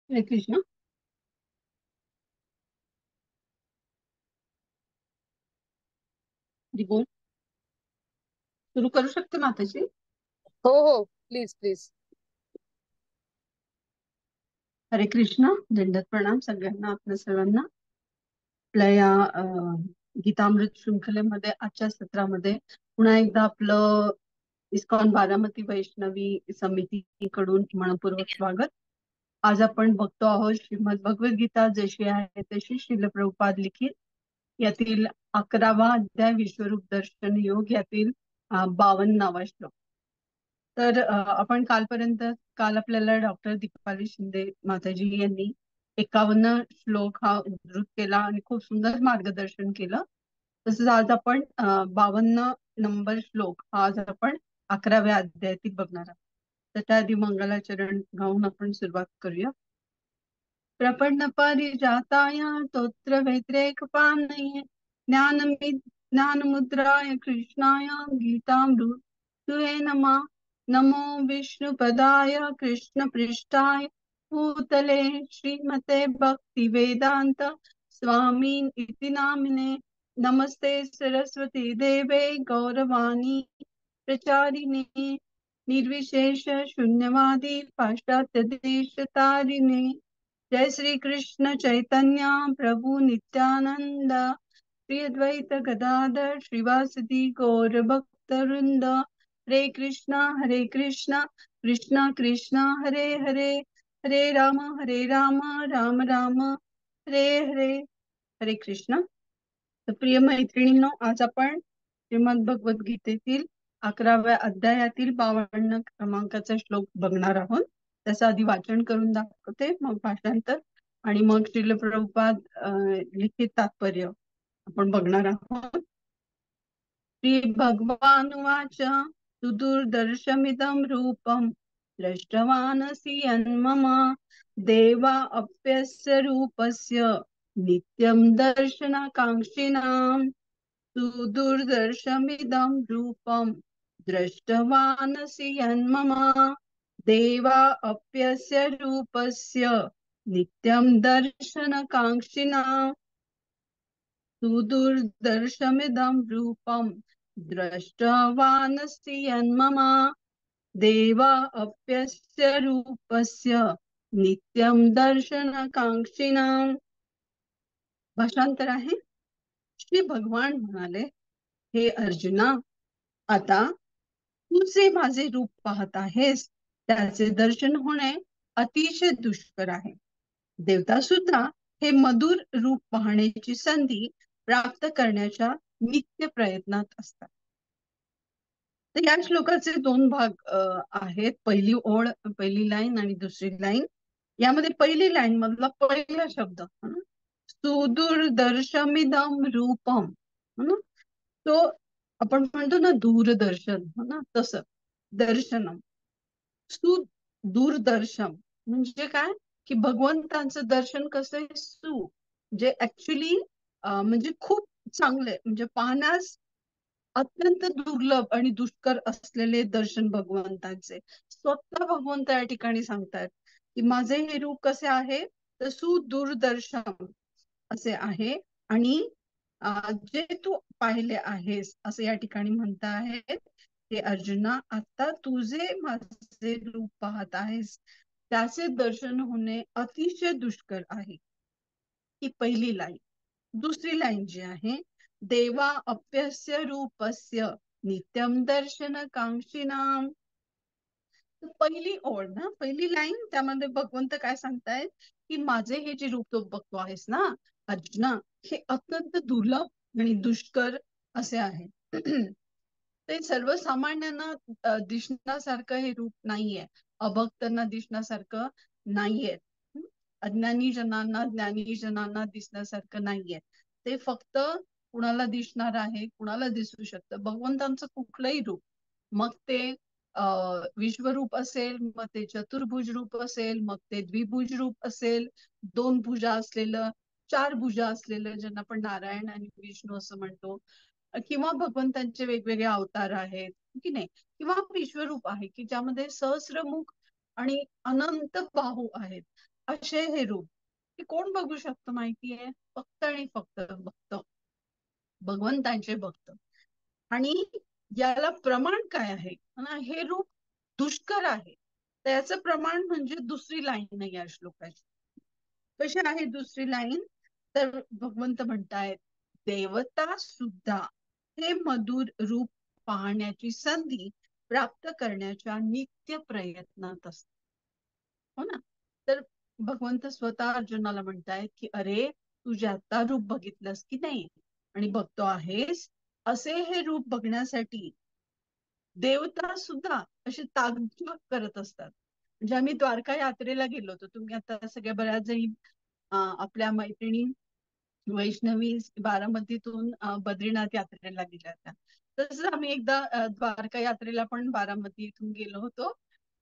हरे कृष्ण. जी बोल. सुरू करू शकते माताजी. हो हो, प्लीज प्लीज. हरे कृष्ण. दंडवत प्रणाम सगळ्यांना, आपल्या सर्वांना. आपल्या या गीतामृत शृंखलेमध्ये आजच्या सत्रामध्ये पुन्हा एकदा आपलं इस्कॉन बारामती वैष्णवी समितीकडून मनपूर्वक स्वागत. आज आपण बघतो आहोत श्रीमद भगवद्गीता जशी आहे तशी श्रील प्रभुपाद लिखित यातील 11वा अध्याय विश्वरूप दर्शन योग यातील 52वा श्लोक. तर आपण काल आपल्याला डॉक्टर दीपाली शिंदे माताजी यांनी 51 श्लोक हा उद्धृत केला आणि खूप सुंदर मार्गदर्शन केलं. तसंच आज आपण 52 नंबर श्लोक हा आज आपण 11व्या अध्यायातील बघणार आहोत. तर त्याआधी मंगलाचरण गाऊन आपण सुरुवात करूया. प्रपन्न पारिजाताय तोत्र व्यतिरेकपाणये ज्ञानमुद्राय कृष्णाय गीतामृतये नमः. नमो विष्णुपदाय कृष्णपृष्ठाय भूतले श्रीमते भक्तिवेदांत स्वामीन इति नामिने. नमस्ते सरस्वती देवे गौरवाणी प्रचारिणे निर्विशेष शून्यवादी पाश्चात्य देश तारिणे. जय श्री कृष्ण चैतन्य प्रभु नित्यानंद श्री अद्वैत गदाधर श्रीवासदि गौर भक्त वृंद. हरे कृष्णा कृष्णा कृष्णा हरे हरे, हरे राम राम राम हरे हरे. हरे कृष्ण. तर प्रिय मैत्रिणींनो, आज आपण श्रीमद भगवद्गीतेतील 11व्या अध्यायातील 52 क्रमांकाचा श्लोक बघणार आहोत. त्याचं आधी वाचन करून दाखवते, मग भाषांतर आणि मग श्रील प्रभुपाद लिखित तात्पर्य आपण बघणार आहोत. श्री भगवान वाच सुदुर्दर्शमिदं रूपं दृष्टवानसि यन्मम. देवा अप्यस्य रूपस्य नित्यं दर्शनकाङ्क्षिणाम्. सुदुर्दर्शमिदं रूपं दृष्टवानसि यन्मम. देवा अप्यस्य रूपस्य नित्यं दर्शनकाङ्क्षिणाम्. सुदुर्दर्शमिदं रूपं दृष्टवानसि यन्मम. देवा अप्यस्य रूपस्य नित्यं दर्शनकाङ्क्षिणाम्. भाषांतर आहे. श्री भगवान म्हणाले, हे अर्जुना, आता तू जे माझे रूप पाहत आहेस त्याचे दर्शन होणे अतिशय दुष्कर आहे. देवता सुद्धा हे मधुर रूप पाहण्याची संधी प्राप्त करण्याच्या नित्य प्रयत्नात असतात. तर या श्लोकाचे दोन भाग आहेत. पहिली ओळ, पहिली लाईन आणि दुसरी लाईन. यामध्ये पहिली लाईन मधला पहिला शब्द सुदूरदर्शमिदम रूपम, तो आपण म्हणतो ना दूरदर्शन, तसं दर्शनम. सुदूरदर्शन म्हणजे काय, की भगवंतांचं दर्शन कसं आहे, जे ऍक्च्युली म्हणजे खूप चांगले, म्हणजे पाहण्यास अत्यंत दुर्लभ आणि दुष्कर असलेले दर्शन भगवंतांचे. स्वतः भगवंत या ठिकाणी सांगतात की माझे हे रूप कसे आहे, तर सुदूरदर्शन असे आहे. आणि जे तू पाहिले आहेस असं या ठिकाणी म्हणता आहेत, हे अर्जुना, आता तुझे माझे रूप पाहत आहेस त्याचे दर्शन होणे अतिशय दुष्कर आहे. ही पहिली लाईन. दुसरी लाईन जी आहे, देवा अप्यस्य रूपस्य नित्यम दर्शन कांक्षिणाम. पहिली ओळ ना, पहिली लाईन, त्यामध्ये भगवंत काय सांगतायत, की माझे हे जे रूप तू बघतो आहेस ना अर्जुना, हे अत्यंत दुर्लभ आणि दुष्कर असे आहे. ते सर्वसामान्यांना दिसण्यासारखं हे रूप नाहीये, अभक्तांना दिसण्यासारखं नाहीये, ज्ञानी जनांना दिसण्यासारखं नाहीये. ते फक्त कुणाला दिसणार आहे, कुणाला दिसू शकतं भगवंतांचं कुठलंही रूप. मग ते विश्वरूप असेल, मग ते चतुर्भुज रूप असेल, मग ते द्विभुज रूप असेल, दोन भुजा असलेलं, चार भुजा असलेलं, ज्यांना आपण नारायण आणि विष्णू असं म्हणतो, किंवा भगवंतांचे वेगवेगळे अवतार आहेत की नाही, किंवा विश्वरूप आहे की ज्यामध्ये सहस्रमुख आणि अनंत बाहू आहेत. असे हे रूप हे कोण बघू शकतं माहितीये? फक्त आणि फक्त भक्त, भगवंतांचे भक्त. आणि याला प्रमाण काय आहे ना? हे रूप दुष्कर आहे. त्याचं प्रमाण म्हणजे दुसरी लाईन नाही या श्लोकाची. कशी आहे दुसरी लाईन? तर भगवंत म्हणतायत, देवता सुद्धा हे मधुर रूप पाहण्याची संधी प्राप्त करण्याच्या नित्य प्रयत्नात असतात. हो ना? तर भगवंत स्वतः अर्जुनाला म्हणतायत की अरे, तुझे आता रूप बघितलंस की नाही आणि बघतो आहेस, असे हे रूप बघण्यासाठी देवता सुद्धा असे ताकद करत असतात. म्हणजे आम्ही द्वारका यात्रेला गेलो होतो. तुम्ही आता सगळ्या बऱ्याच जणी आपल्या मैत्रिणी वैष्णवी बारामतीतून बद्रीनाथ यात्रेला गेल्या होत्या. तसंच आम्ही एकदा द्वारका यात्रेला पण बारामती इथून गेलो होतो.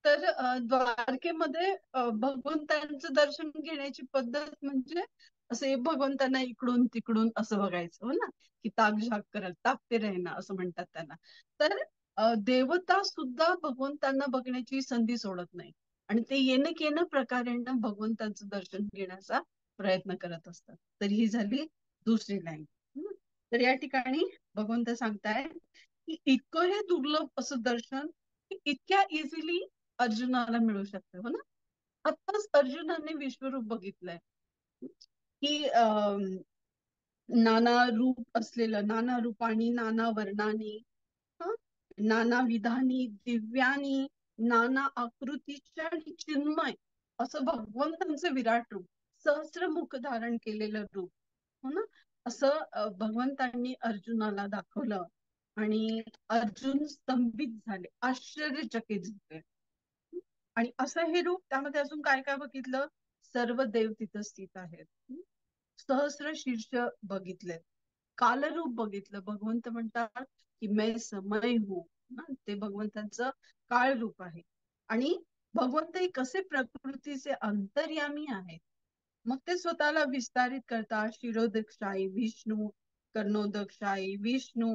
तर द्वारकेमध्ये भगवंतांचं दर्शन घेण्याची पद्धत म्हणजे असे भगवंतांना इकडून तिकडून असं बघायचं. हो ना? की ताक झाक करत ताकते राहीना असं म्हणतात त्यांना. तर देवता सुद्धा भगवंतांना बघण्याची संधी सोडत नाही आणि ते येणं केनं प्रकारे भगवंतांचं दर्शन घेण्याचा प्रयत्न करत असतात. तर ही झाली दुसरी लाईन. तर या ठिकाणी भगवंत सांगताय की इतकं हे दुर्लभ असं दर्शन इतक्या इझिली अर्जुनाला मिळू शकतं. हो ना? आताच अर्जुनाने विश्वरूप बघितलंय की नाना रूप असलेलं, नाना रूपानी नाना वर्णानी, नाना विधानी दिव्यानी, नाना आकृतीच्या आणि चिन्मय असं भगवंतांचं विराट रूप, सहस्रमुख धारण केलेलं रूप. हो ना? असं भगवंतांनी अर्जुनाला दाखवलं आणि अर्जुन स्तंभित झाले, आश्चर्यचकित झाले. आणि असं हे रूप, त्यामध्ये अजून काय काय बघितलं? सर्व देव तिथं स्थित आहेत. सहस्र शीर्ष बघितले, कालरूप बघितलं. भगवंत म्हणतात की मैं समय हूँ. ते भगवंतांचं काळ रूप आहे. आणि भगवंत हे कसे प्रकृतीचे अंतर्यामी आहेत. मग ते स्वतःला विस्तारित करतात. शिरोदक्षाई विष्णू, कर्णोदक्षाई विष्णू,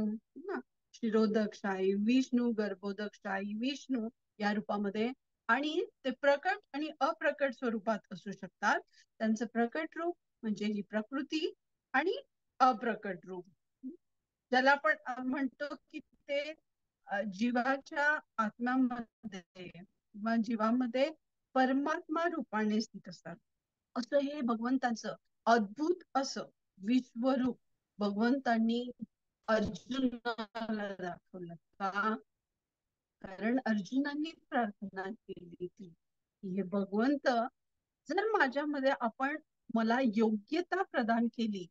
शिरोदक्षाई विष्णू, गर्भोदक्षाई विष्णू या रूपामध्ये. आणि ते प्रकट आणि अप्रकट स्वरूपात असू शकतात. त्यांचं प्रकट रूप म्हणजे ही प्रकृती आणि अप्रकट रूप, ज्याला आपण म्हणतो की ते जीवाच्या आत्म्यामध्ये किंवा जीवामध्ये परमात्मा रूपाने स्थित असतात. असं हे भगवंताचं अद्भुत असं विश्वरूप भगवंतांनी अर्जुनाला दाखवलं. का? कारण अर्जुनांनी प्रार्थना केली ती हे भगवंत, जर माझ्यामध्ये आपण मला योग्यता प्रदान केली,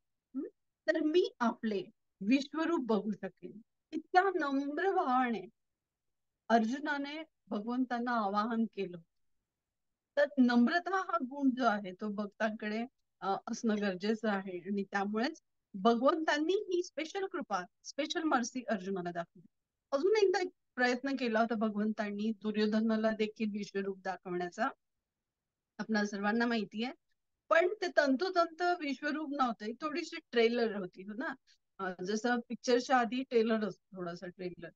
तर मी आपले विश्वरूप बघू शकेन. इतक्या नम्र भावाने अर्जुनाने भगवंतांना आवाहन केलं. तर नम्रता हा गुण जो आहे तो भक्तांकडे असणं गरजेचं आहे. आणि त्यामुळेच भगवंतांनी ही स्पेशल कृपा, स्पेशल मर्सी अर्जुनाला दाखवली. अजून एकदा एक प्रयत्न केला होता भगवंतांनी दुर्योधनाला देखील विश्वरूप दाखवण्याचा, आपल्या सर्वांना माहिती आहे. पण ते तंतोतंत विश्वरूप नव्हते, थोडीशी ट्रेलर होती. हो ना? जसं पिक्चरच्या आधी ट्रेलर असतो, थोडासा ट्रेलर.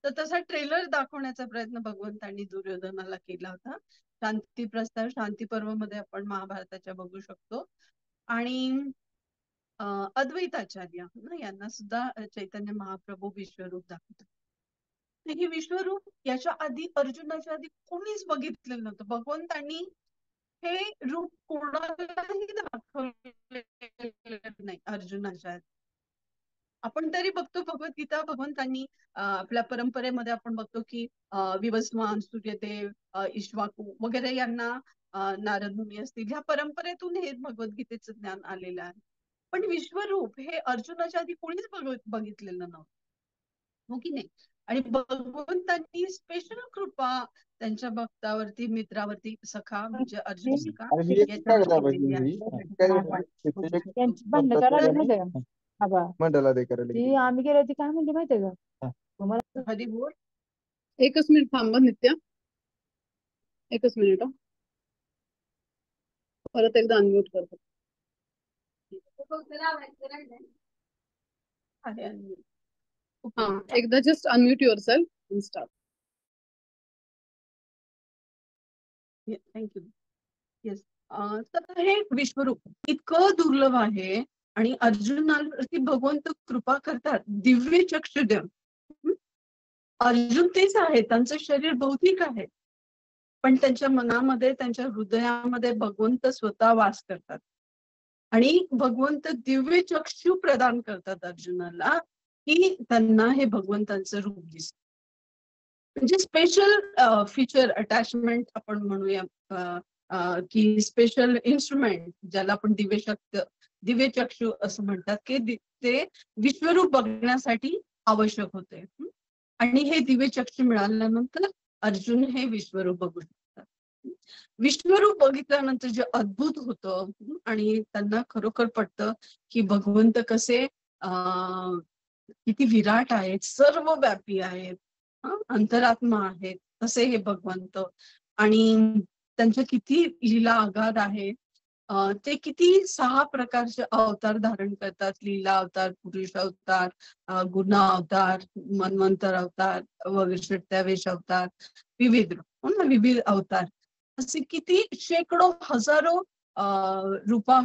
तर तसा ट्रेलर दाखवण्याचा प्रयत्न भगवंतांनी दुर्योधनाला केला होता. शांती प्रस्ताव, शांती पर्व मध्ये आपण महाभारताच्या बघू शकतो. आणि अद्वैताचार्य यांना सुद्धा चैतन्य महाप्रभू विश्वरूप दाखवतात. हे विश्वरूप याच्या आधी, अर्जुनाच्या आधी कोणीच बघितलेलं नव्हतं. भगवंतांनी हे रूप कोणालाही दाखवलेलं नाही अर्जुनाच्या. आपण तरी बघतो भगवद्गीता, भगवंतांनी आपल्या परंपरेमध्ये आपण बघतो की विवस्वान, सूर्यदेव, इक्ष्वाकू वगैरे यांना नारद मुनी असतील, ह्या परंपरेतून हे भगवद्गीतेचं ज्ञान आलेलं आहे. पण विश्वरूप हे अर्जुनाच्या आधी कोणीच बघितलेलं नव्हतं. हो की नाही? आणि भगवंतांनी स्पेशल कृपा त्यांच्या भक्तावरती, मित्रावरती, सखा म्हणजे अर्जुन सखा आणि मी एक काय याच्यावर करायला केलेली पाहिजे आहे. ही काय झालं तिथे एक त्यांची भांडणं म्हणतात करायला त्याला माहितीये का? आबा मंडला दे करायला ती गेली. आम्ही गेलो ती काय म्हणजे माहितीये का? हा. तुम्हाला हरी बोल. एकच मिनिट थांबा नित्या, एकच मिनिट हं. परत एकदा अनम्यूट करतो. हा, एकदा just unmute your self and start. Thank you. Yes. तर हे विश्वरूप इतकं दुर्लभ आहे आणि अर्जुनावरती भगवंत कृपा करतात दिव्य चक्षु देऊन. हं? अर्जुन तेच आहे, त्यांचं शरीर भौतिक आहे, पण त्यांच्या मनामध्ये त्यांच्या हृदयामध्ये भगवंत स्वतः वास करतात आणि भगवंत दिव्य चक्षु प्रदान करतात अर्जुनाला की त्यांना हे भगवंतांचं रूप दिसतं. म्हणजे स्पेशल फीचर अटॅचमेंट आपण म्हणूया की स्पेशल इन्स्ट्रुमेंट ज्याला आपण दिव्य चक्षु असं म्हणतात की ते विश्वरूप बघण्यासाठी आवश्यक होते. आणि हे दिव्य चक्षु मिळाल्यानंतर अर्जुन हे विश्वरूप बघू शकतात. विश्वरूप बघितल्यानंतर जे अद्भुत होतं आणि त्यांना खरोखर पटतं की भगवंत कसे किती विराट आहेत, सर्व व्यापी आहेत, अंतरात्मा आहेत तसे हे भगवंत, आणि त्यांच्या किती लीला अगाध आहे. ते किती 6 प्रकारचे अवतार धारण करतात, लीला अवतार, पुरुष अवतार, गुण अवतार, मन्वंतर अवतार, वैश्वित्यावेश अवतार, विविध अवतार, असे किती शेकडो हजारो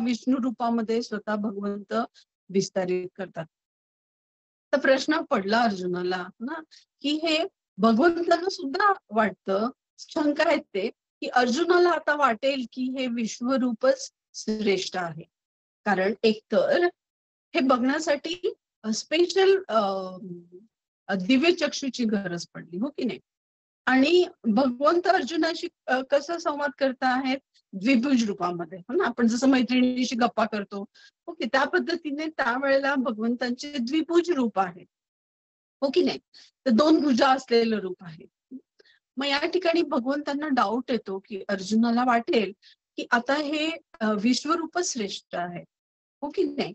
विष्णू रूपामध्ये स्वतः भगवंत विस्तारित करतात. तर प्रश्न पडला अर्जुनाला ना की हे भगवंतांना सुद्धा वाटतं, शंका येते की अर्जुनाला आता वाटेल की हे विश्वरूपच श्रेष्ठ आहे, कारण एकतर हे बघण्यासाठी स्पेशल दिव्य चक्षुची गरज पडली, हो की नाही. आणि भगवंत अर्जुनाशी कसा संवाद करता आहेत, द्विभुज रूपामध्ये, हो ना. आपण जसं मैत्रिणीशी गप्पा करतो, ओके, त्या पद्धतीने त्यावेळेला भगवंतांचे द्विभुज रूप आहे, हो की नाही. तर 2 भुजा असलेलं रूप आहे. मग या ठिकाणी भगवंतांना डाऊट येतो की अर्जुनाला वाटेल की आता हे विश्वरूपच श्रेष्ठ आहे, हो की नाही.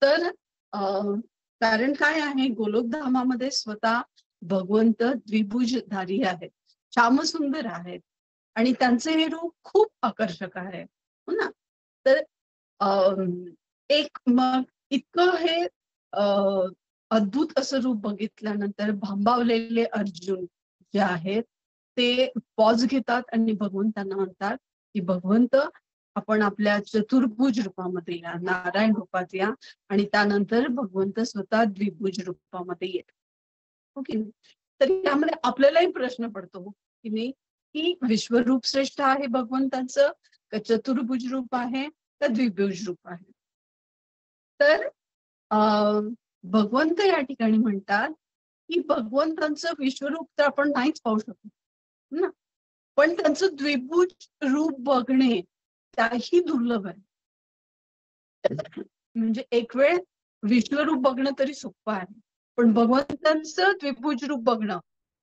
तर कारण काय आहे, गोलोकधामामध्ये स्वतः भगवंत द्विभुजधारी आहेत, श्यामसुंदर आहेत आणि त्यांचे हे रूप खूप आकर्षक आहे, हो ना. तर एक मग इतकं हे अद्भुत असं रूप बघितल्यानंतर भांबावलेले अर्जुन जे आहेत ते पॉज घेतात आणि भगवंतांना म्हणतात की भगवंत, आपण आपल्या चतुर्भुज रूपामध्ये या, नारायण रूपात या. आणि त्यानंतर भगवंत स्वतः द्विभुज रूपामध्ये येत, ओके. तर यामध्ये आपल्यालाही प्रश्न पडतो की नाही, की विश्वरूप श्रेष्ठ आहे भगवंतांचं, का चतुर्भुज रूप आहे, का द्विभुज रूप आहे. तर भगवंत या ठिकाणी म्हणतात की भगवंतांचं विश्वरूप तर आपण नाहीच पाहू शकतो ना, पण त्यांचं द्विभुज रूप बघणे त्याही दुर्लभ आहे. म्हणजे एक वेळ विश्वरूप बघणं तरी सोपं आहे, पण भगवंतांचं द्विभुज रूप बघणं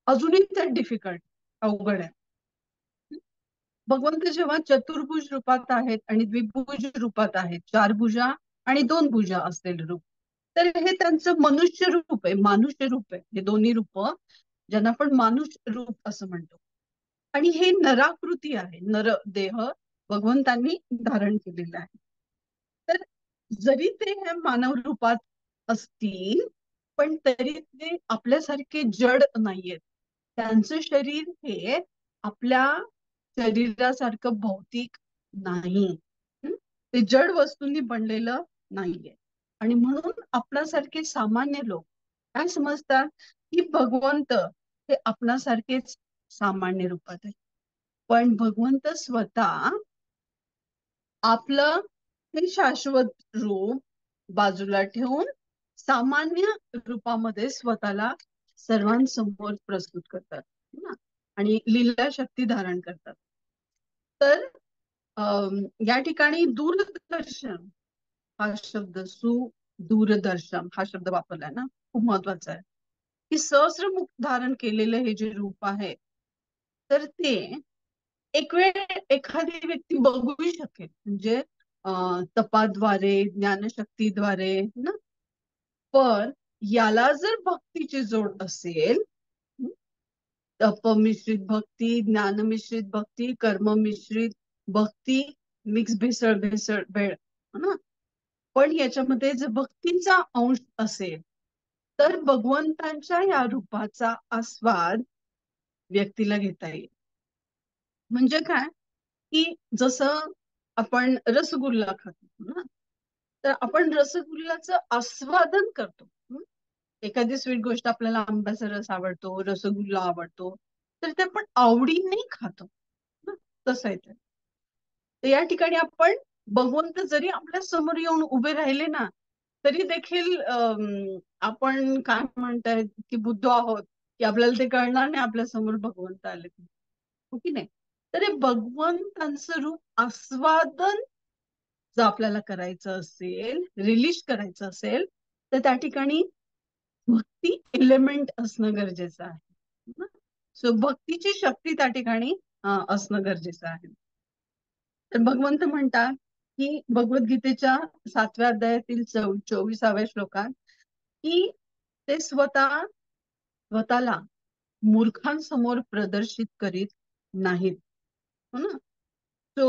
अजूनही त्यात डिफिकल्ट, अवघड आहे. भगवंत जेव्हा चतुर्भुज रूपात आहेत आणि द्विभुज रूपात आहेत, 4 भुजा आणि 2 भुजा असलेले रूप, तर हे त्यांचं मनुष्य रूप आहे, मानुष्य रूप आहे. हे दोन्ही रूप ज्यांना आपण मानुष रूप असं म्हणतो, आणि हे नराकृती आहे, नर देह भगवंतांनी धारण केलेला आहे. तर जरी ते हे मानव रूपात असतील, पण तरी ते आपल्यासारखे जड नाहीयेत. त्यांचं शरीर हे आपल्या शरीरासारखं भौतिक नाही, ते जड वस्तूंनी बनलेलं नाहीये. आणि म्हणून आपल्यासारखे सामान्य लोक काय समजतात की भगवंत हे आपल्यासारखेच सामान्य रूपात आहे, पण भगवंत स्वतः आपलं हे शाश्वत रूप बाजूला ठेवून सामान्य रूपामध्ये स्वतःला सर्वांसमोर प्रस्तुत करतात ना, आणि लीला शक्ती धारण करतात. तर या ठिकाणी दूरदर्शन हा शब्द, दूरदर्शन हा शब्द वापरलाय ना, खूप महत्वाचा आहे की सहस्रमुख धारण केलेलं हे जे रूप आहे, तर ते एक वेळ एखादी व्यक्ती बघू शकेल, म्हणजे तपाद्वारे, ज्ञानशक्तीद्वारे ना. पण याला जर भक्तीची जोड असेल, तपमिश्रित भक्ती, ज्ञानमिश्रित भक्ती, कर्ममिश्रित भक्ती, मिक्स भेसळ भेळ ना, पण याच्यामध्ये जर भक्तीचा अंश असेल तर भगवंतांच्या या रूपाचा आस्वाद व्यक्तीला घेता येईल. म्हणजे काय की जसं आपण रसगुल्ला खातो ना, तर आपण रसगुल्लाचं आस्वादन करतो. एखादी स्वीट गोष्ट आपल्याला आंब्याचा रस आवडतो, रसगुल्ला आवडतो, तर ते आपण आवडीने खातो ना, तसं आहे ते. तर या ठिकाणी आपण भगवंत जरी आपल्या समोर येऊन उभे राहिले ना, तरी देखील आपण काय म्हणताय की बुद्ध आहोत, की आपल्याला ते कळणार नाही आपल्या समोर भगवंत आले की. हो की नाही? तर हे भगवंतांचं रूप आस्वादन जर आपल्याला करायचं असेल, रिलीज करायचं असेल, तर त्या ठिकाणी भक्ती एलिमेंट असणं गरजेचं आहे. सो भक्तीची शक्ती त्या ठिकाणी असणं गरजेचं आहे. तर भगवंत म्हणतात की भगवद्गीतेच्या 7व्या अध्यायातील 24व्या श्लोकात की ते स्वतःला मूर्खांसमोर प्रदर्शित करीत नाहीत. हो ना. तो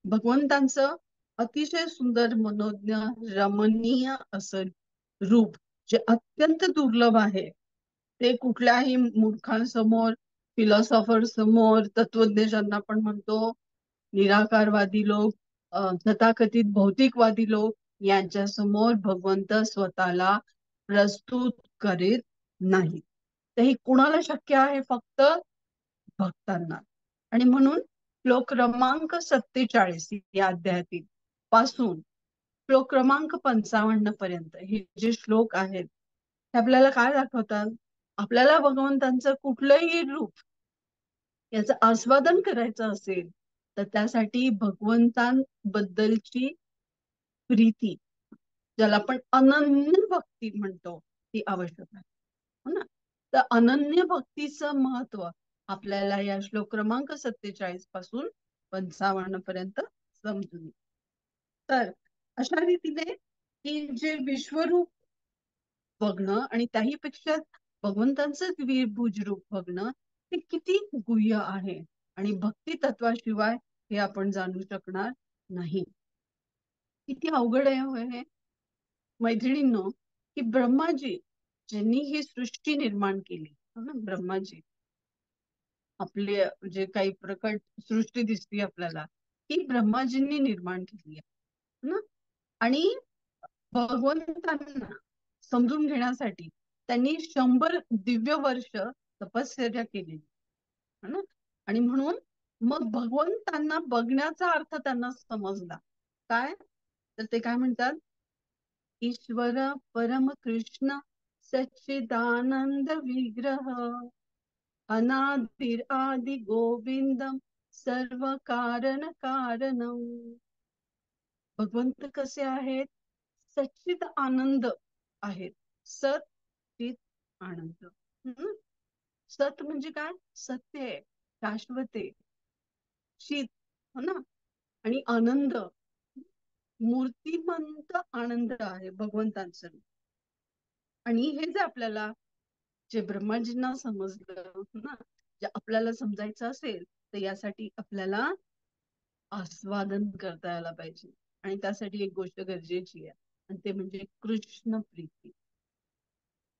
भगवंतांचं अतिशय सुंदर मनोज्ञ रमणीय असं रूप जे अत्यंत दुर्लभ आहे, ते कुठल्याही मूर्खांसमोर, फिलॉसॉफर समोर, तत्वज्ञांना आपण म्हणतो, निराकारवादी लोक, तथाकथित भौतिकवादी लोक यांच्या समोर भगवंत स्वतःला प्रस्तुत करीत नाही. तर हे कुणाला शक्य आहे? फक्त भक्तांना. आणि म्हणून श्लोक क्रमांक 47 या अध्यायातील पासून श्लोक क्रमांक 55 पर्यंत हे जे श्लोक आहेत ते आपल्याला काय दाखवतात? आपल्याला भगवंतांचं कुठलंही रूप याचं आस्वादन करायचं असेल तर त्यासाठी भगवंतांबद्दलची प्रीती, ज्याला आपण अनन्य भक्ती म्हणतो, ती आवश्यक आहे. हो ना. तर अनन्य भक्तीचं महत्व आपल्याला या श्लोक क्रमांक 47 पासून 55 पर्यंत समजून. तर अशा रीतीने की जे विश्वरूप बघणं आणि त्याही पेक्षा भगवंतांचं द्विभुज रूप बघणं हे किती गुह्य आहे आणि भक्ती तत्वाशिवाय हे आपण जाणू शकणार नाही. किती अवघड आहे हो हे मैत्रिणींनो, की ब्रह्माजी ज्यांनी ही सृष्टी निर्माण केली, हो ना, ब्रह्माजी आपले जे काही प्रकट सृष्टी दिसते आपल्याला, ही ब्रह्माजींनी निर्माण केली आहे ना. आणि भगवंतांना समजून घेण्यासाठी त्यांनी 100 दिव्य वर्ष तपश्चर्या केली ना. आणि म्हणून मग भगवंतांना बघण्याचा अर्थ त्यांना समजला. काय? तर ते काय म्हणतात? ईश्वर परम कृष्ण सच्चिदानंद विग्रह अनादिर आदि गोविंदम सर्व कारण कारणम. भगवंत कसे आहेत? सच्चित आनंद आहेत. सत चित आनंद. सत म्हणजे काय? सत्य आहे, शाश्वत आहे. चित, हो ना. आणि आनंद, मूर्तिमंत आनंद आहे भगवंतांचं. आणि हे जे आपल्याला जे ब्रह्माजींना समजलं ना, जे आपल्याला समजायचं असेल तर यासाठी आपल्याला आस्वादन करता यायला पाहिजे. आणि त्यासाठी एक गोष्ट गरजेची आहे आणि ते म्हणजे कृष्ण प्रीती.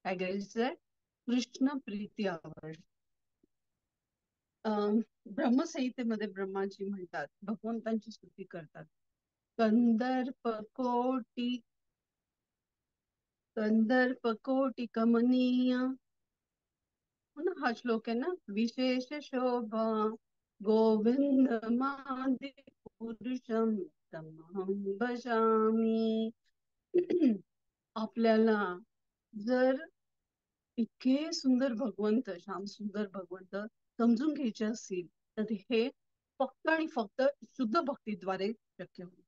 काय गरजेचं आहे? कृष्ण प्रीती आवश्यक. ब्रह्मसंहितेमध्ये ब्रह्माजी म्हणतात, भगवंतांची स्तुती करतात. कंदर्प कोटी कमनीय, हो ना, हा श्लोक आहे ना. विशेष शोभा गोविंद मादि पुरुषम तमहं भजामी. आपल्याला जर इतके सुंदर भगवंत, श्याम सुंदर भगवंत समजून घ्यायचे असतील तर हे फक्त आणि फक्त शुद्ध भक्तीद्वारे शक्य होईल.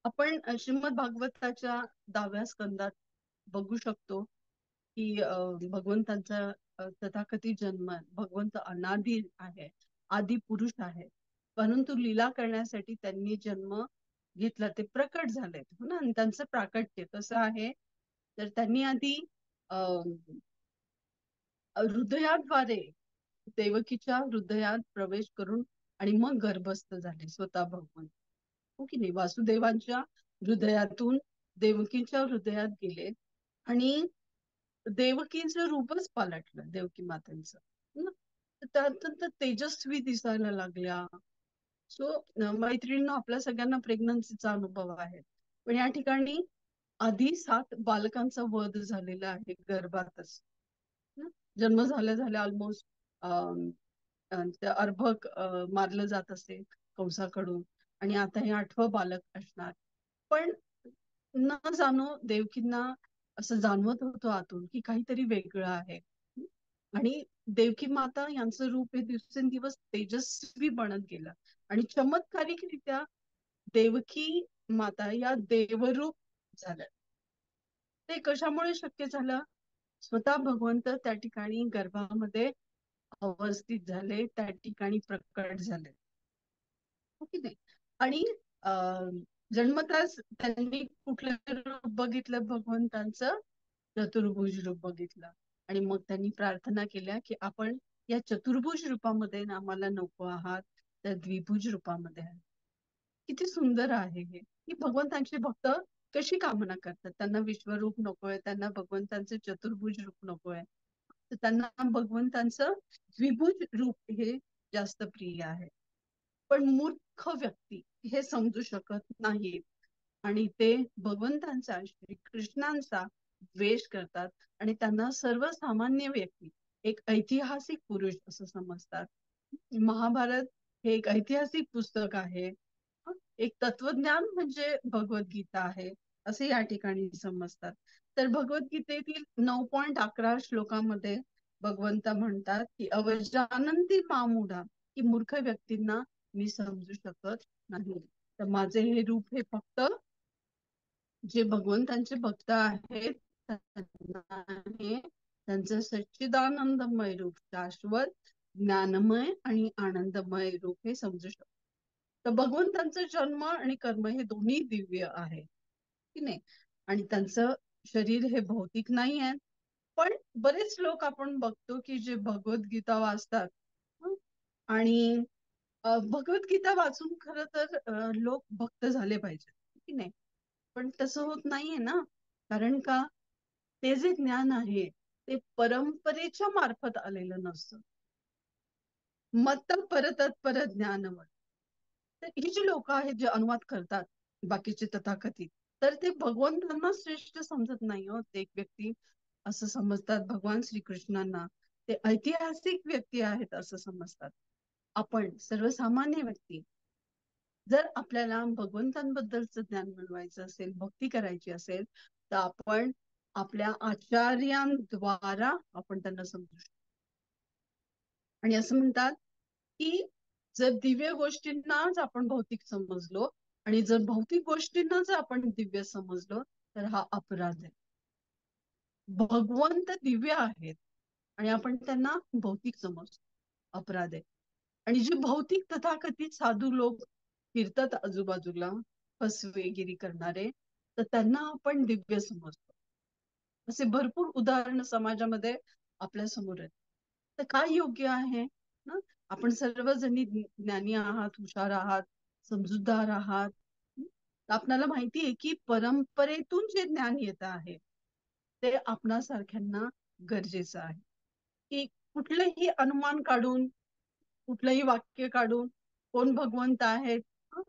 आपण श्रीमद भागवताच्या 10व्या स्कंदात बघू शकतो की भगवंतांचा तथाकथित जन्म, भगवंत अनादि आहे, आदि पुरुष आहे, परंतु लीला करण्यासाठी त्यांनी जन्म घेतला, ते प्रकट झालेत, हो ना. आणि त्यांचं प्राकट्य कसं आहे तर त्यांनी आधी हृदयाद्वारे देवकीच्या हृदयात प्रवेश करून आणि मग गर्भस्थ झाले स्वतः भगवंत. हो की नाही. वासुदेवांच्या हृदयातून देवकीच्या हृदयात गेले आणि देवकीचं रूपच पालटलं देवकी मातेचं. तर त्या अत्यंत तेजस्वी दिसायला लागल्या, सो मैत्रिणींनो, आपल्या सगळ्यांना प्रेग्नन्सीचा अनुभव आहे, पण या ठिकाणी आधी 7 बालकांचा वध झालेला आहे गर्भातच. हं? जन्म झाल्या झाल्या ऑलमोस्ट ते अर्भक मारलं जात असे कंसाकडून, आणि आता हे 8वं बालक असणार. पण न जाणो देवकींना असं जाणवत होतं आतून की काहीतरी वेगळं आहे. आणि देवकी माता यांचं रूप हे दिवसेंदिवस तेजस्वी बनत गेलं, आणि चमत्कारिकरित्या देवकी माता या देवरूप झाल्या. ते कशामुळे शक्य झालं? स्वतः भगवंत त्या ठिकाणी गर्भामध्ये अवस्थित झाले, त्या ठिकाणी प्रकट झाले, हो की नाही? आणि अं, जन्मताच त्यांनी कुठलं रूप बघितलं? भगवंतांचं चतुर्भुज रूप बघितलं. आणि मग त्यांनी प्रार्थना केल्या की आपण या चतुर्भुज रूपामध्ये ना आम्हाला नको आहात, तर द्विभुज रूपामध्ये आहे. किती सुंदर आहे हे, की भगवंतांचे भक्त कशी कामना करतात. त्यांना विश्वरूप नकोय, त्यांना भगवंतांचे चतुर्भुज रूप नकोय, तर त्यांना भगवंतांचं द्विभुज रूप हे जास्त प्रिय आहे. पण मूर्ख व्यक्ती हे समजू शकत नाहीत, आणि ते भगवंतांचा, श्रीकृष्णांचा द्वेष करतात, आणि त्यांना सर्वसामान्य व्यक्ती एक ऐतिहासिक पुरुष असं समजतात. महाभारत हे एक ऐतिहासिक पुस्तक आहे. एक तत्वज्ञान म्हणजे भगवद्गीता आहे असे या ठिकाणी समजतात. तर भगवद्गीतेतील 9.11 श्लोकामध्ये भगवंत म्हणतात की अवजानंती मामुढा, की मूर्ख व्यक्तींना मी समजू शकत नाही. तर माझे हे रूप हे फक्त जे भगवंतांचे भक्त आहेत त्यांना हे त्यांचं सच्चिदानंदमय रूप, शाश्वत ज्ञानमय आणि आनंदमय रूप हे समजू शकतो. तर भगवंतांचं जन्म आणि कर्म हे दोन्ही दिव्य आहे की नाही? आणि त्यांचं शरीर हे भौतिक नाही आहे. पण बरेच लोक आपण बघतो की जे भगवद्गीता वाचतात, हं, आणि भगवद्गीता वाचून खरं तर लोक भक्त झाले पाहिजे की नाही? पण तसं होत नाहीये ना. कारण का? ते जे ज्ञान आहे ते परंपरेच्या मार्फत आलेलं नसतं. मत परतत्पर ज्ञानवर. तर ही जी लोक आहेत जे अनुवाद करतात बाकीचे तथाकथित, तर ते भगवंतांना श्रेष्ठ समजत नाही हो. ते एक व्यक्ती असं समजतात भगवान श्रीकृष्णांना ते ऐतिहासिक व्यक्ती आहेत असं समजतात. आपण सर्वसामान्य व्यक्ती, जर आपल्याला भगवंतांबद्दलचं ज्ञान मिळवायचं असेल, भक्ती करायची असेल, तर आपण आपल्या आचार्यांद्वारा आपण त्यांना समजू शकतो. आणि असं म्हणतात की जर दिव्य गोष्टींनाच आपण भौतिक समजलो, आणि जर भौतिक गोष्टींनाच आपण दिव्य समजलो, तर हा अपराध आहे. भगवंत दिव्य आहेत आणि आपण त्यांना भौतिक समजतो, अपराध आहे. आणि जे भौतिक तथाकथित साधू लोक फिरतात आजूबाजूला फसवेगिरी करणारे, तर त्यांना आपण दिव्य समजतो. असे भरपूर उदाहरण समाजामध्ये आपल्या समोर आहेत. तर काय योग्य आहे ना? आपण सर्वजणी ज्ञानी आहात, हुशार आहात, समजूतदार आहात. तर आपल्याला माहिती आहे की परंपरेतून जे ज्ञान येत आहे ते आपणासारख्यांना गरजेचं आहे. की कुठलेही अनुमान काढून, कुठलंही वाक्य काढून कोण भगवंत आहेत, हं?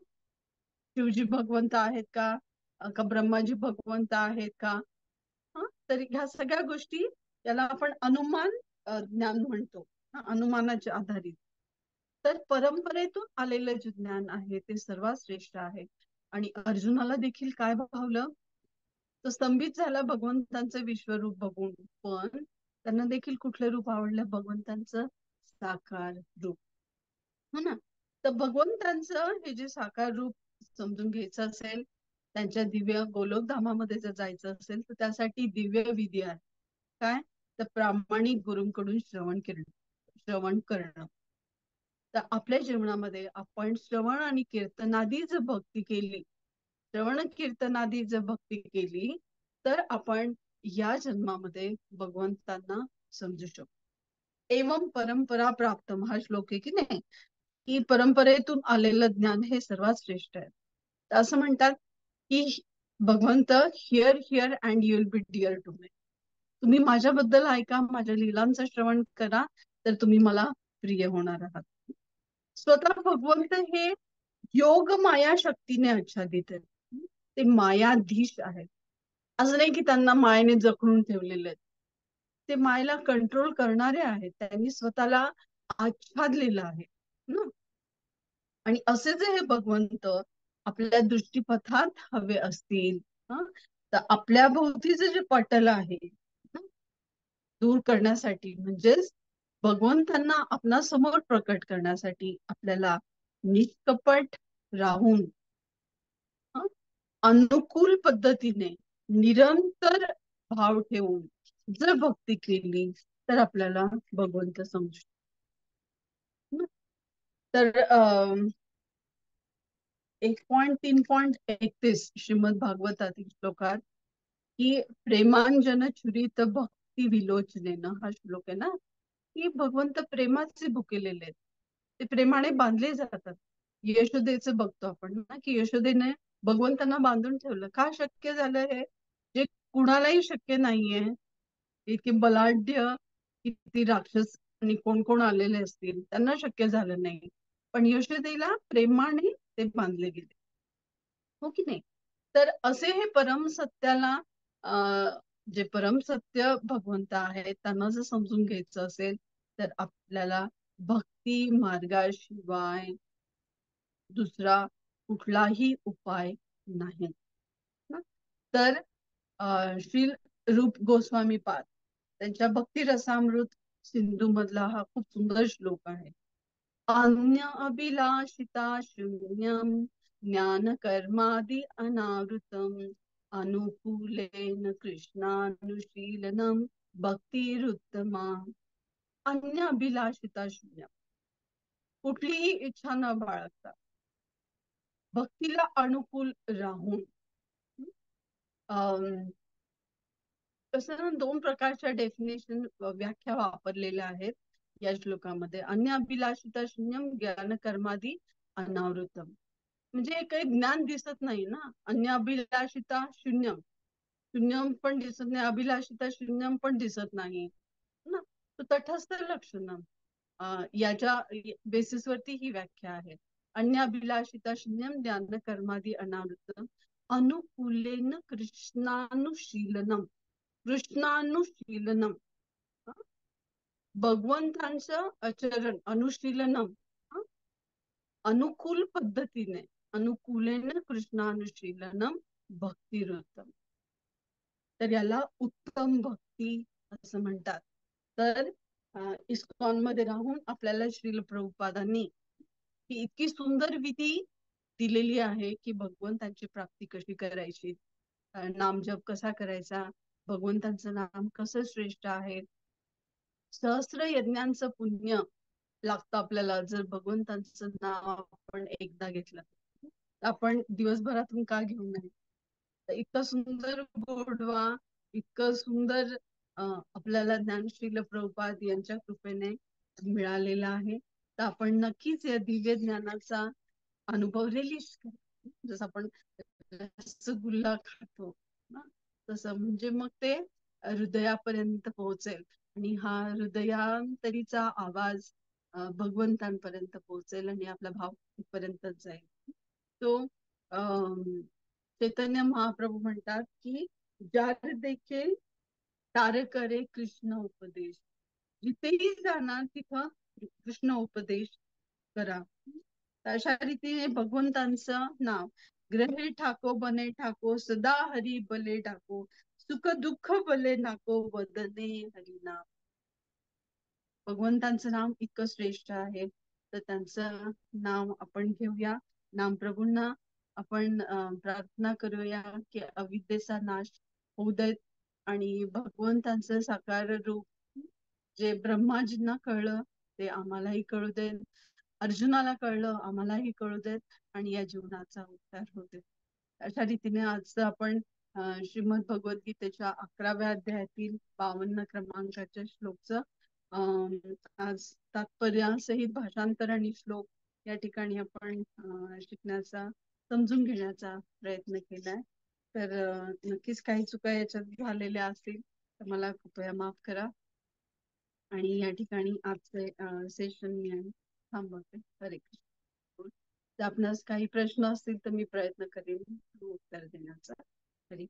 शिवजी भगवंत आहेत का? का ब्रह्माजी भगवंत आहेत का? तर ह्या सगळ्या गोष्टी याला आपण अनुमान ज्ञान म्हणतो, अनुमानाच्या आधारित. तर परंपरेतून आलेलं जे ज्ञान आहे ते सर्वात श्रेष्ठ आहे. आणि अर्जुनाला देखील काय भावलं? तो स्तंभित झाला भगवंतांचं विश्वरूप बघून, पण त्यांना देखील कुठलं रूप आवडलं? भगवंतांचं साकार रूप, हो ना? तर भगवंतांचं हे जे साकार रूप समजून घ्यायचं असेल, त्यांच्या दिव्य गोलोकधामामध्ये जर जायचं असेल, तर त्यासाठी दिव्य विधी आहे. काय? तर प्रामाणिक गुरूंकडून श्रवण करणं. तर आपल्या जीवनामध्ये आपण श्रवण आणि कीर्तनादी जर भक्ती केली, श्रवण कीर्तनादी जर भक्ती केली, तर आपण या जन्मामध्ये भगवंतांना समजू शकतो. एवं परंपरा प्राप्त हा श्लोक आहे की नाही? की परंपरेतून आलेलं ज्ञान हे सर्वात श्रेष्ठ आहे. तर असं म्हणतात की भगवंत hear hear and you will be dear to me. तुम्ही माझ्याबद्दल ऐका, माझ्या लीलांचं श्रवण करा, तर तुम्ही मला प्रिय होणार आहात. स्वतः भगवंत हे योग माया शक्तीने आच्छादित आहेत. ते मायाधीश आहेत. असं नाही की त्यांना मायेने जखडून ठेवलेले आहेत. ते मायेला कंट्रोल करणारे आहेत. त्यांनी स्वतःला आच्छादलेलं आहे ना. आणि असे जे हे भगवंत आपल्या दृष्टीपथात हवे असतील तर आपल्या भोवतीचे जे पटल आहे दूर करण्यासाठी, म्हणजेच भगवंतांना आपणासमोर प्रकट करण्यासाठी आपल्याला निष्कपट राहून अनुकूल पद्धतीने निरंतर भाव ठेवून जर भक्ती केली तर आपल्याला भगवंत समजतो. तर 1.3.31 श्रीमद भागवतातील श्लोकात की प्रेमांजन छुरीत भक्ती विलोचनेनं, हा श्लोक आहे ना, की भगवंत प्रेमाचे भुकेलेले आहेत. ते प्रेमाने बांधले जातात. यशोदेचं बघतो आपण ना, की यशोदेने भगवंतांना बांधून ठेवलं. का शक्य झालं हे? जे कुणालाही शक्य नाहीये. इतके बलाढ्य किती राक्षस आणि कोण कोण आलेले असतील त्यांना शक्य झालं नाही, पण यशोदेला प्रेमाने ते बांधले गेले, हो की नाही. तर असे हे परमसत्याला जे परमसत्य भगवंत आहेत त्यांना जर समजून घ्यायचं असेल तर आपल्याला भक्ती मार्गाशिवाय दुसरा कुठलाही उपाय नाही ना. तर श्री रूप गोस्वामी पाद त्यांच्या भक्ती रसामृत सिंधू मधला हा खूप सुंदर श्लोक आहे. अन्य अभिलाषिता शून्यम ज्ञान कर्मादि अनावृतम अनुकूलेन कृष्णानुशीलनम भक्तिरुत्तमा. अन्य अभिलाषिता शून्य, कुठलीही इच्छा न बाळगता भक्तीला अनुकूल राहून कसं ना, दोन प्रकारच्या डेफिनेशन व्याख्या वापरलेल्या आहेत या श्लोकामध्ये. अन्य अभिलाषिता शून्यम ज्ञान कर्मादि अनावृतम, म्हणजे काही ज्ञान दिसत नाही ना. अन्य अभिलाषिता शून्यम, शून्यम पण दिसत नाही, अभिलाषिता शून्यम पण दिसत नाही ना. तो तटस्थ लक्षणम याच्या बेसिसवरती ही व्याख्या आहे. अन्य अभिलाषिता शून्यम ज्ञान कर्मादि अनावृतम अनुकूलेन कृष्णानुशीलनम. कृष्णानुशीलनम, भगवंतांचं आचरण, अनुशीलनम, अनुकूल पद्धतीने, अनुकूलेन कृष्णानुशीलनम भक्तिरुत्तम. तर याला उत्तम भक्ती असं म्हणतात. तर इस्कॉन मध्ये राहून आपल्याला श्रील प्रभुपादांनी ही इतकी सुंदर विधी दिलेली आहे की भगवंतांची प्राप्ती कशी करायची, नामजप कसा करायचा, भगवंतांचं नाम कसं श्रेष्ठ आहे. सहस्र यज्ञांचं पुण्य लागतं आपल्याला जर भगवंतांचं नाव आपण एकदा घेतलं. आपण दिवसभरातून का घेऊ नये. तर इतकं सुंदर गोडवा, इतकं सुंदर आपल्याला ज्ञानशील प्रभुपाद यांच्या कृपेने मिळालेला आहे. तर आपण नक्कीच या दिव्य ज्ञानाचा अनुभव रिलीज करू. जसं आपण रसगुल्ला खातो ना, तसं म्हणजे मग ते हृदयापर्यंत पोहोचेल आणि हा हृदयांतरीचा आवाज भगवंतांपर्यंत पोहोचेल आणि आपला भाव तिथपर्यंतच जाईल. तो चैतन्य महाप्रभू म्हणतात की जार देखील तार करे कृष्ण उपदेश. जिथेही जाणार तिथं कृष्ण उपदेश करा. अशा रीतीने भगवंतांचं नाव ग्रहे ठाको बने ठाको सदा हरी बले ठाको सुख दुःख बले नाको वदने हरिनाम. भगवंतांचं नाम इतकं श्रेष्ठ आहे तर त्यांचं नाव आपण घेऊया. नाम प्रभूंना आपण प्रार्थना करूया की अविद्येचा नाश होऊ देत आणि भगवंतांचं साकार रूप जे ब्रह्माजींना कळलं ते आम्हालाही कळू देत, अर्जुनाला कळलं आम्हालाही कळू देत आणि या जीवनाचा उद्धार होऊ देत. अशा रीतीने आज आपण श्रीमद भगवद्गीतेच्या 11व्या अध्यायातील 52 क्रमांकाच्या श्लोकचं आज तात्पर्यासहित भाषांतर आणि श्लोक या ठिकाणी आपण शिकण्याचा, समजून घेण्याचा प्रयत्न केलाय. तर नक्कीच काही चुका याच्यात झालेल्या असतील तर मला कृपया माफ करा. आणि या ठिकाणी आजचे सेशन मी थांबवते. हरे कृष्ण. जर आपणास काही प्रश्न असतील तर मी प्रयत्न करेन उत्तर देण्याचा. तरी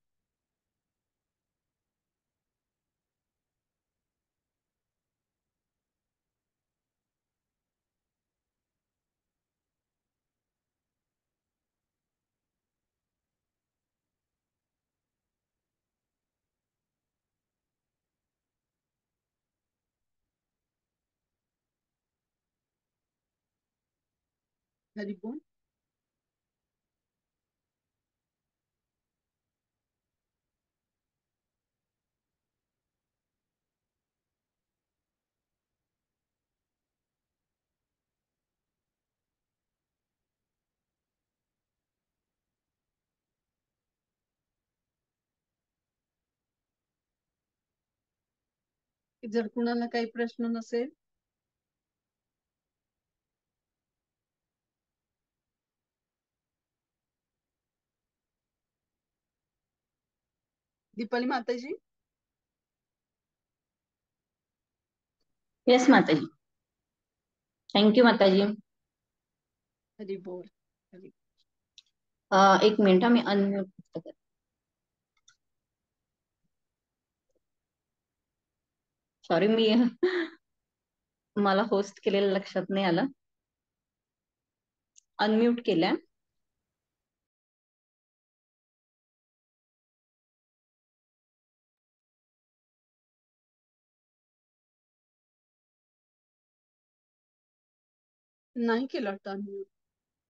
हरी बोल. जर कुणाला काही प्रश्न नसेल दीपाली माताजी. येस माताजी. थँक्यू माताजी. हरी बोल. हरी. एक मिनिट मी अनम्यूट करते. सॉरी मी मला होस्ट केलेलं लक्षात नाही आलं. अनम्यूट केलंय. नाही केलं वाटतं unmute.